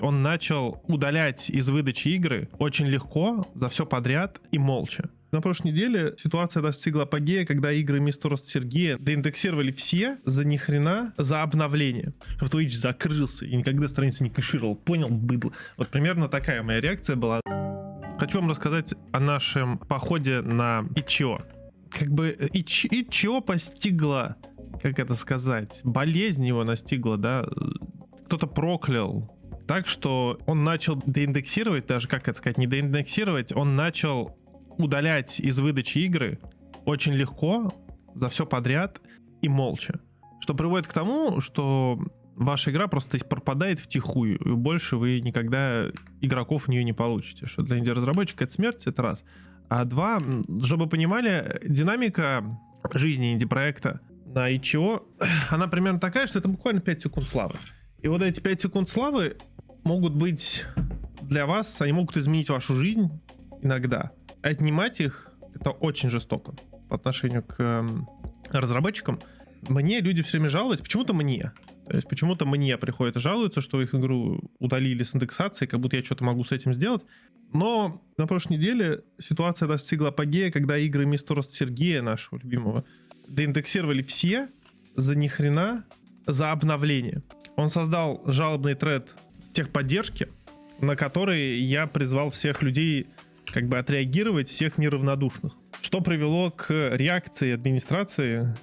Он начал удалять из выдачи игры очень легко, за все подряд и молча. На прошлой неделе ситуация достигла апогея, когда игры Мистера Сергея доиндексировали все за ни хрена за обновление. Twitch закрылся и никогда страницы не кэшировал. Понял, быдло. Вот примерно такая моя реакция была. Хочу вам рассказать о нашем походе на itch.io. Как бы itch.io постигла, как это сказать, болезнь его настигла, да? Кто-то проклял. Так что он начал деиндексировать, даже, как это сказать, не деиндексировать, он начал удалять из выдачи игры очень легко, за все подряд и молча. Что приводит к тому, что ваша игра просто пропадает втихую, и больше вы никогда игроков в нее не получите. Что для инди-разработчика это смерть, это раз. А два, чтобы вы понимали, динамика жизни инди-проекта на itch.io, она примерно такая, что это буквально 5 секунд славы. И вот эти 5 секунд славы могут быть для вас, они могут изменить вашу жизнь иногда. Отнимать их — это очень жестоко по отношению к разработчикам. Мне люди все время жалуются, почему-то мне. То есть почему-то мне приходят и жалуются, что их игру удалили с индексации, как будто я что-то могу с этим сделать. Но на прошлой неделе ситуация достигла апогея, когда игры Мистера Сергея, нашего любимого, доиндексировали все за ни хрена за обновление. Он создал жалобный тред техподдержки, на который я призвал всех людей как бы отреагировать, всех неравнодушных. Что привело к реакции администрации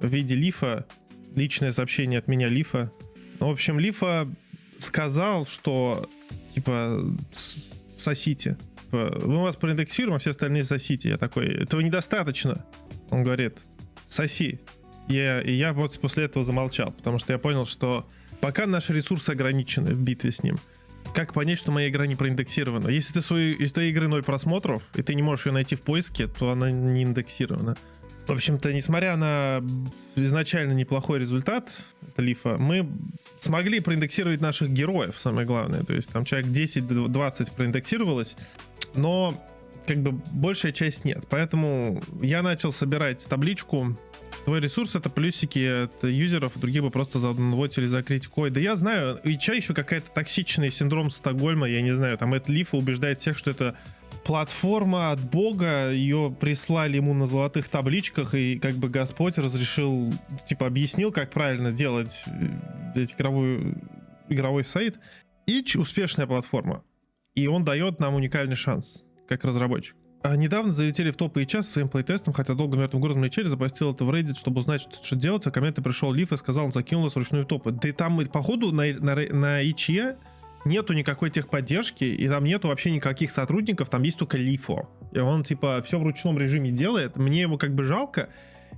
в виде лифа, личное сообщение от меня лифа. Ну, в общем, лифа сказал, что типа сосите. Мы вас проиндексируем, а все остальные сосите. Я такой, этого недостаточно. Он говорит, соси. И я вот после этого замолчал, потому что я понял, что пока наши ресурсы ограничены в битве с ним. Как понять, что моя игра не проиндексирована? Если твоей игры 0 просмотров, и ты не можешь ее найти в поиске, то она не индексирована. В общем-то, несмотря на изначально неплохой результат лифа, мы смогли проиндексировать наших героев, самое главное. То есть там человек 10-20 проиндексировалось, но как бы большая часть нет. Поэтому я начал собирать табличку. Твой ресурс — это плюсики от юзеров, другие бы просто заводили за критикой. Да я знаю, и чай еще какая-то токсичный синдром Стокгольма, я не знаю, там это лифа убеждает всех, что это платформа от бога, ее прислали ему на золотых табличках, и как бы Господь разрешил, типа объяснил, как правильно делать игровой сайт. Itch — успешная платформа, и он дает нам уникальный шанс, как разработчик. Недавно залетели в топы itch со своим плейтестом, хотя долго мертвым грузом лечили, запостил это в Reddit, чтобы узнать, что делать, а комменты пришел лиф и сказал, он закинул нас вручную топы. Да и там, походу, на itch нету никакой техподдержки, и там нету вообще никаких сотрудников, там есть только лифо. И он, типа, все в ручном режиме делает, мне его как бы жалко,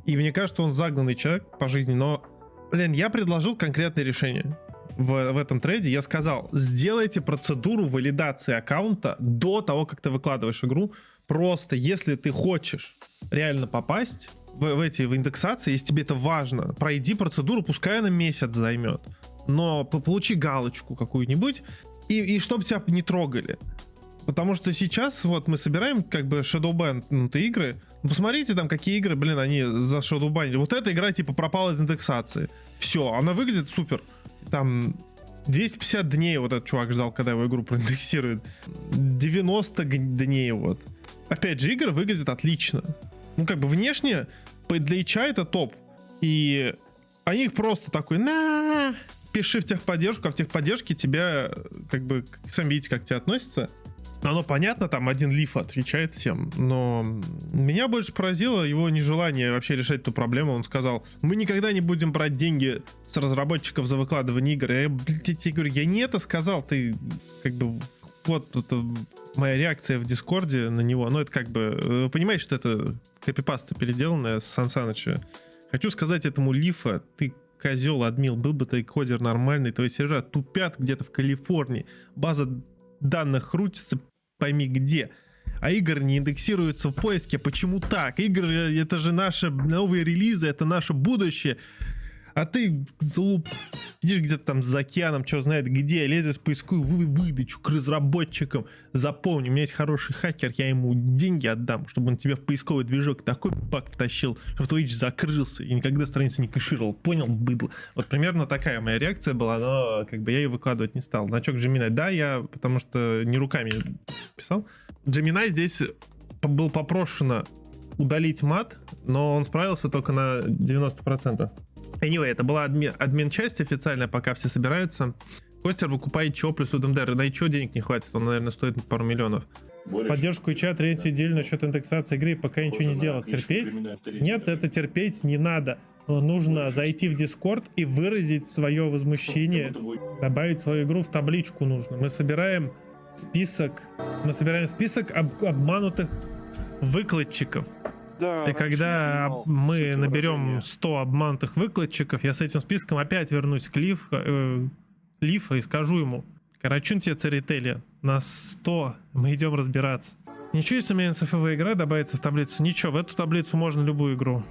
и мне кажется, он загнанный человек по жизни, но, блин, я предложил конкретное решение. В этом трейде я сказал, сделайте процедуру валидации аккаунта до того, как ты выкладываешь игру. Просто если ты хочешь реально попасть в индексации, если тебе это важно, пройди процедуру, пускай она месяц займет, но получи галочку какую-нибудь, и чтобы тебя не трогали. Потому что сейчас вот мы собираем как бы Shadowban игры. Посмотрите там, какие игры, блин, они за Shadowban. Вот эта игра типа пропала из индексации. Все, она выглядит супер. Там 250 дней вот этот чувак ждал, когда его игру проиндексируют. 90 дней вот. Опять же, игры выглядят отлично. Ну, как бы внешне для itch это топ. И они их просто такой, пиши в техподдержку, а в техподдержке тебя, как бы, сами видите, как к тебе относятся. Оно понятно, там один лиф отвечает всем, но меня больше поразило его нежелание вообще решать эту проблему. Он сказал, мы никогда не будем брать деньги с разработчиков за выкладывание игр. Я говорю, я не это сказал, ты как бы... Вот это моя реакция в Дискорде на него. Ну, это как бы... Вы понимаете, что это копипаста переделанная с Сан Саныча. Хочу сказать этому лифа, ты козел, админ, был бы ты кодер нормальный, твои сервера тупят где-то в Калифорнии. База данных крутится, пойми где. А игры не индексируются в поиске. Почему так? Игры — это же наши новые релизы, это наше будущее. А ты залуп... сидишь где-то там за океаном, что знает где, лезешь в поисковую выдачу к разработчикам. Запомни, у меня есть хороший хакер, я ему деньги отдам, чтобы он тебе в поисковый движок такой баг втащил, чтобы Twitch закрылся и никогда страницу не кэшировал. Понял, быдло? Вот примерно такая моя реакция была, но как бы я ее выкладывать не стал. Значок Gemini, да, я потому что не руками писал. Gemini здесь был попрошено удалить мат, но он справился только на 90%. Anyway, это была админ-часть официальная, пока все собираются. Костер выкупает ЧО плюс УДМДР. На ЧО денег не хватит, он, наверное, стоит пару миллионов. Поддержку ИЧа третью неделю насчет индексации игры, пока ничего не делал. Терпеть? Нет, это терпеть не надо. Но нужно зайти в Discord и выразить свое возмущение. Добавить свою игру в табличку нужно. Мы собираем список обманутых выкладчиков. Да, и когда мы наберем 100 обманутых выкладчиков, я с этим списком опять вернусь к Лифа и скажу ему: корочун тебе царители, нас 100, мы идем разбираться. Ничего, если у меня НСФВ игра добавится в таблицу? Ничего, в эту таблицу можно любую игру.